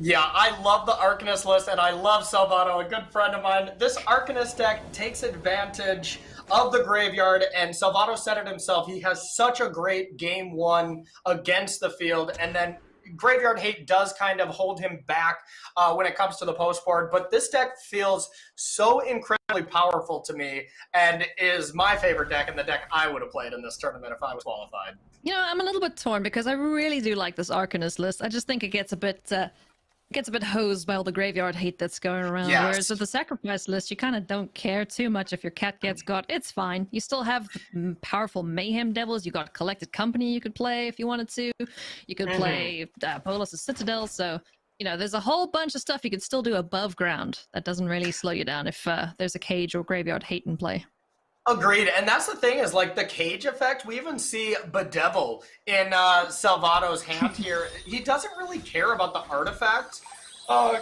Yeah, I love the Arcanist list, and I love Salvatto, a good friend of mine. This Arcanist deck takes advantage of the graveyard, and Salvatto said it himself. He has such a great game one against the field, and then Graveyard Hate does kind of hold him back when it comes to the post board. But this deck feels so incredibly powerful to me, and is my favorite deck, and the deck I would have played in this tournament if I was qualified. You know, I'm a little bit torn because I really do like this Arcanist list. I just think it gets a bit hosed by all the Graveyard Hate that's going around. Yes. Whereas with the Sacrifice list, you kind of don't care too much if your cat gets got. It's fine. You still have powerful Mayhem Devils. You got Collected Company you could play if you wanted to. You could play Bolas' Citadel. So, you know, there's a whole bunch of stuff you could still do above ground that doesn't really slow you down if there's a Cage or Graveyard Hate in play. Agreed, and that's the thing is like the Cage effect. We even see Bedevil in Salvatto's hand here. He doesn't really care about the artifact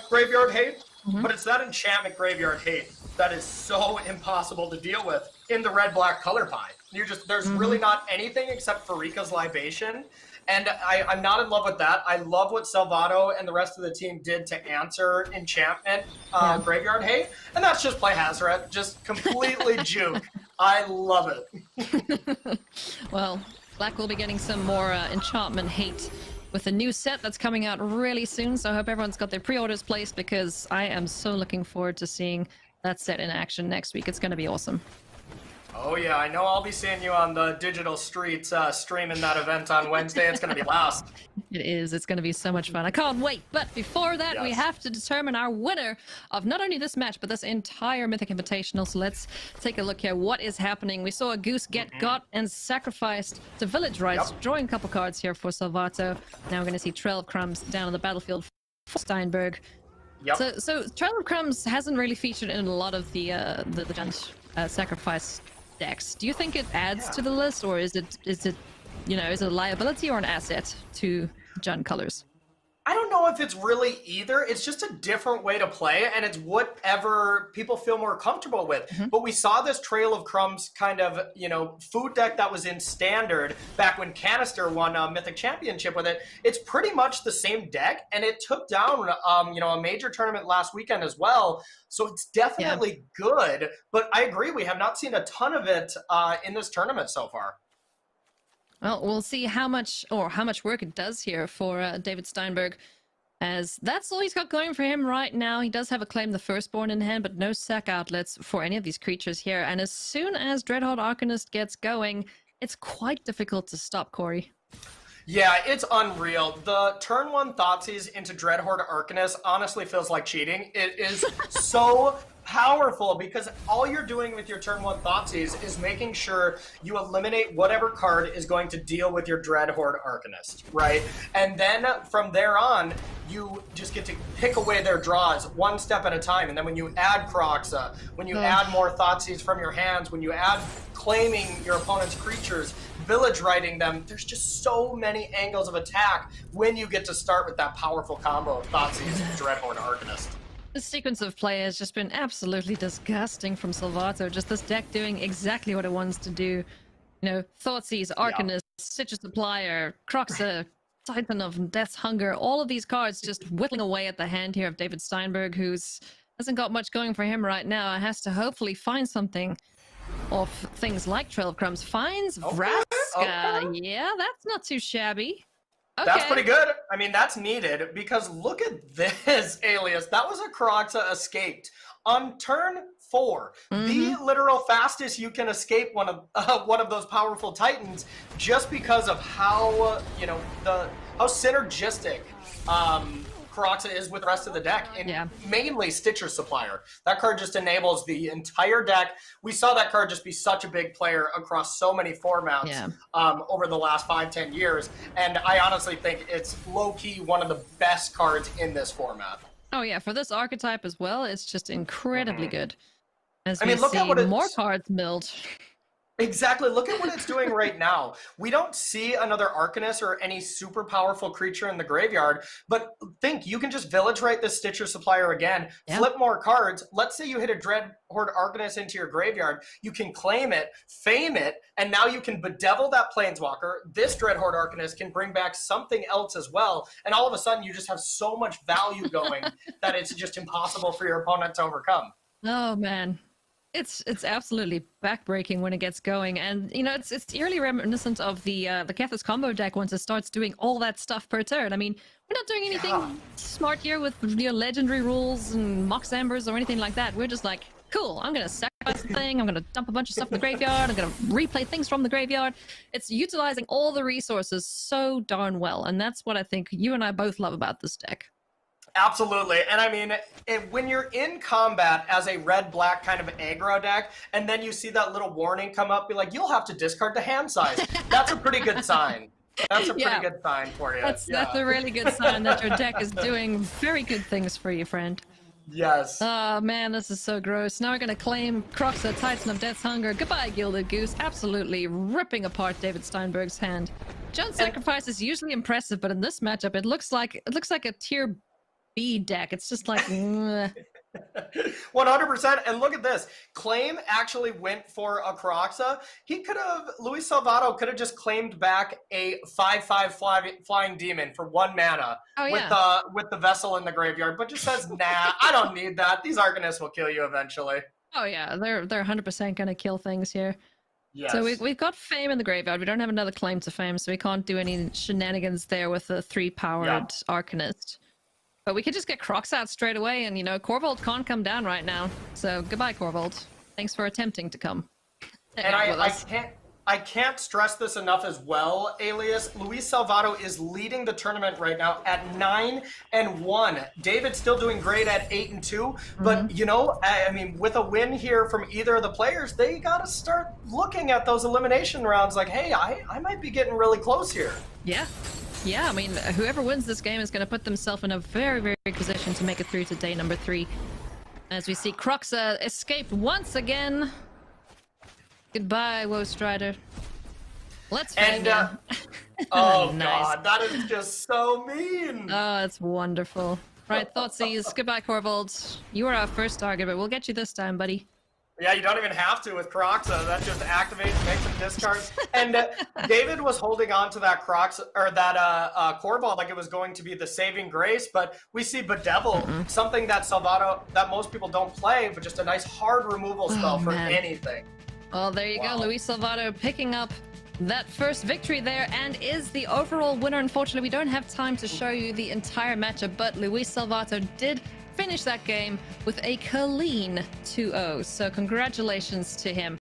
Graveyard Hate, but it's that enchantment Graveyard Hate that is so impossible to deal with in the red-black color pie. There's really not anything except Farika's Libation, and I'm not in love with that. I love what Salvatto and the rest of the team did to answer enchantment Graveyard Hate, and that's just play Hazoret, just completely juke. I love it. Well, Black will be getting some more enchantment hate with a new set that's coming out really soon, so I hope everyone's got their pre-orders placed because I am so looking forward to seeing that set in action next week. It's going to be awesome. Oh yeah, I know I'll be seeing you on the digital streets streaming that event on Wednesday. It's going to be last. It is. It's going to be so much fun. I can't wait. But before that, we have to determine our winner of not only this match, but this entire Mythic Invitational. So let's take a look here. What is happening? We saw a Goose get got and sacrificed to Village Rites, drawing a couple cards here for Salvatto. Now we're going to see Trail of Crumbs down on the battlefield for Steinberg. So Trail of Crumbs hasn't really featured in a lot of the sacrifice decks. Do you think it adds to the list, or is it a liability or an asset to Jund colors? I don't know if it's really either. It's just a different way to play, and it's whatever people feel more comfortable with. But we saw this Trail of Crumbs kind of, food deck that was in Standard back when Canister won a Mythic Championship with it. It's pretty much the same deck, and it took down, a major tournament last weekend as well. So it's definitely good, but I agree, we have not seen a ton of it in this tournament so far. Well, we'll see how much work it does here for David Steinberg, as that's all he's got going for him right now. He does have a Claim the Firstborn in hand, but no sack outlets for any of these creatures here. And as soon as Dreadhorde Arcanist gets going, it's quite difficult to stop, Corey. Yeah, it's unreal. The turn one Thoughtseize into Dreadhorde Arcanist honestly feels like cheating. It is so powerful because all you're doing with your turn one Thoughtseize is making sure you eliminate whatever card is going to deal with your Dreadhorde Arcanist, right? And then from there on, you just get to pick away their draws one step at a time. And then when you add Kroxa, when you add more Thoughtseize from your hands, when you add claiming your opponent's creatures, village writing them, there's just so many angles of attack when you get to start with that powerful combo of Thoughtseize and Dreadhorde Arcanist. This sequence of play has just been absolutely disgusting from Salvatto. Just this deck doing exactly what it wants to do. Thoughtseize, Arcanist, Stitcher Supplier, Kroxa, Titan of Death's Hunger, all of these cards just whittling away at the hand here of David Steinberg, who's hasn't got much going for him right now. It has to hopefully find something of things like Trail of Crumbs. Finds Vraska. Yeah, that's not too shabby. Okay. That's pretty good. I mean, that's needed because look at this, Alias. That was a Kroxa escaped. On turn 4, the literal fastest you can escape one of those powerful Titans just because of how, how synergistic Kroxa is with the rest of the deck, and mainly Stitcher Supplier. That card just enables the entire deck. We saw that card just be such a big player across so many formats over the last 5-10 years, and I honestly think it's low-key one of the best cards in this format. Oh yeah, for this archetype as well, it's just incredibly good. As I mean, look see at what more cards milled. Exactly. Look at what it's doing right now. We don't see another Arcanist or any super powerful creature in the graveyard, but think you can just village write this Stitcher Supplier again, Yeah. flip more cards. Let's say you hit a Dreadhorde Arcanist into your graveyard. You can claim it, fame it, and now you can bedevil that Planeswalker. This Dreadhorde Arcanist can bring back something else as well. And all of a sudden, you just have so much value going that it's just impossible for your opponent to overcome. Oh, man. It's absolutely backbreaking when it gets going, and you know it's eerily reminiscent of the Kethis combo deck once it starts doing all that stuff per turn. I mean, we're not doing anything smart here with legendary rules and Mox Embers or anything like that. We're just like, cool, I'm gonna sacrifice the thing, I'm gonna dump a bunch of stuff in the graveyard, I'm gonna replay things from the graveyard. It's utilizing all the resources so darn well, and that's what I think you and I both love about this deck. Absolutely. And I mean, when you're in combat as a red-black kind of aggro deck, and then you see that little warning come up, be like, you'll have to discard the hand size. That's a pretty good sign. That's a pretty good sign for you. That's a really good sign that your deck is doing very good things for you, friend. Yes. Oh man, this is so gross. Now we're gonna claim Croxa, Titan of Death's Hunger. Goodbye, Gilded Goose. Absolutely ripping apart David Steinberg's hand. John's sacrifice is usually impressive, but in this matchup, it looks like a tier B deck. It's just like 100%. And look at this. Claim actually went for a Croxa. Luis Salvatto could have just claimed back a 5/5 flying demon for 1 mana with the vessel in the graveyard, but just says, nah, I don't need that. These Arcanists will kill you eventually. Oh yeah, they're 100% gonna kill things here. Yes. So we've got Fame in the graveyard. We don't have another claim to Fame, so we can't do any shenanigans there with the 3-powered Arcanist. But we could just get Crocs out straight away, and, you know, Corvold can't come down right now. So goodbye, Corvold. Thanks for attempting to come. And I can't stress this enough as well, Alias. Luis Salvatto is leading the tournament right now at 9-1. David's still doing great at 8-2. But, you know, I mean, with a win here from either of the players, they got to start looking at those elimination rounds like, hey, I might be getting really close here. Yeah. Yeah, I mean, whoever wins this game is going to put themselves in a very, very big position to make it through to day number 3. As we see Croxa escape once again. Goodbye, Woe Strider. Let's fade oh, nice. God, that is just so mean. Oh, it's wonderful. Right, Thoughtseize. Goodbye, Corvold. You were our first target, but we'll get you this time, buddy. Yeah, you don't even have to with Croxa. That just activates, makes them discard. And David was holding on to that Croxa or that Corvold like it was going to be the saving grace, but we see Bedevil, something that Salvatto, that most people don't play, but just a nice hard removal spell for anything. Well, there you go, Luis Salvatto picking up that first victory there and is the overall winner. Unfortunately, we don't have time to show you the entire matchup, but Luis Salvatto did finish that game with a clean 2-0. So congratulations to him.